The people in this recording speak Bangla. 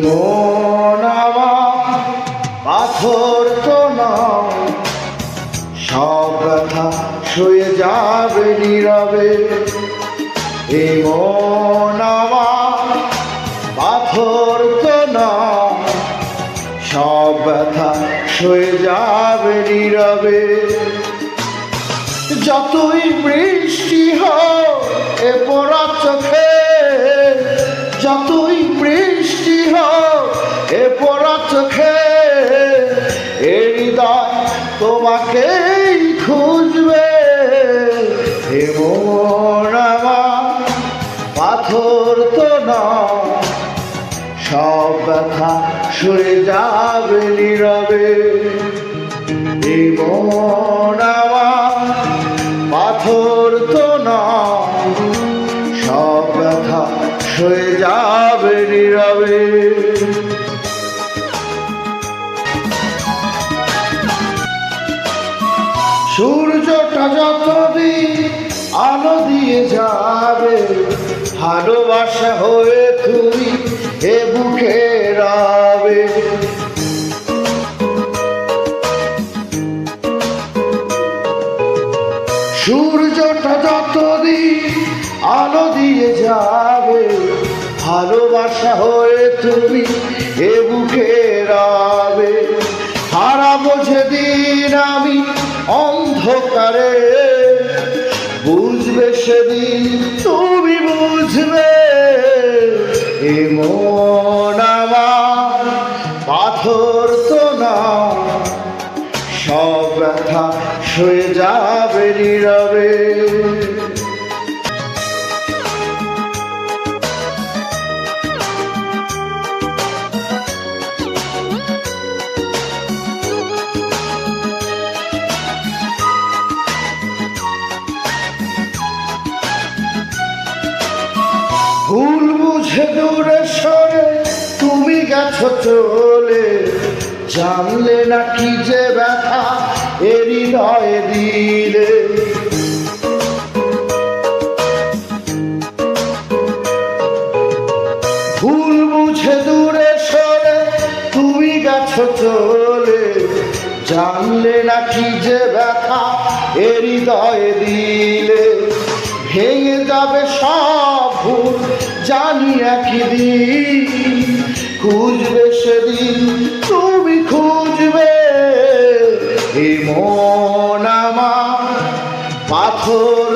মন আমার পাথর তো নয়, সব ব্যথা সয়ে যাবে নীরবে। এই মন আমার পাথর তো নয়, সব ব্যথা সয়ে যাবে নীরবে। যতই বৃষ্টি হোক এ পোড়া চোখে, যতই বৃষ্টি হোক এ পোড়া চোখে, এ হৃদয় তোমাকেই খুঁজবে। হে মন আমার পাথর তো নয়, সব ব্যথা সরে যাবে নীরবে। এই মন আমার পাথর তো নয়, সব ব্যথা সয়ে যাবে নীরবে। সূর্যটা যতদিন আলো দিয়ে যাবে, ভালোবাসা হয়ে তুমি এ বুকে রবে। সূর্যটা যতদিন আলো দিয়ে যাবে, ভালোবাসা হয়ে তুমি এ বুকে রবে। হারাবো যেদিন আমি অন্ধকারে, বুঝবে সেদিন তুমি বুঝবে। এ মন আমার পাথর তো নয়, সব ব্যথা সয়ে যাবে নীরবে। ভুল বুঝে দূরে সরে তুমি গেছো চলে, জানলে না কি যে ব্যথা এ হৃদয়ে দিলে। ভুল বুঝে দূরে সরে তুমি গেছো চলে, জানলে না কি যে ব্যথা এ হৃদয়ে দিলে। ভেঙে যাবে সব ভুল জানি একদিন, খুঁজবে সেদিন তুমি খুঁজবে। এই মন আমার পাথর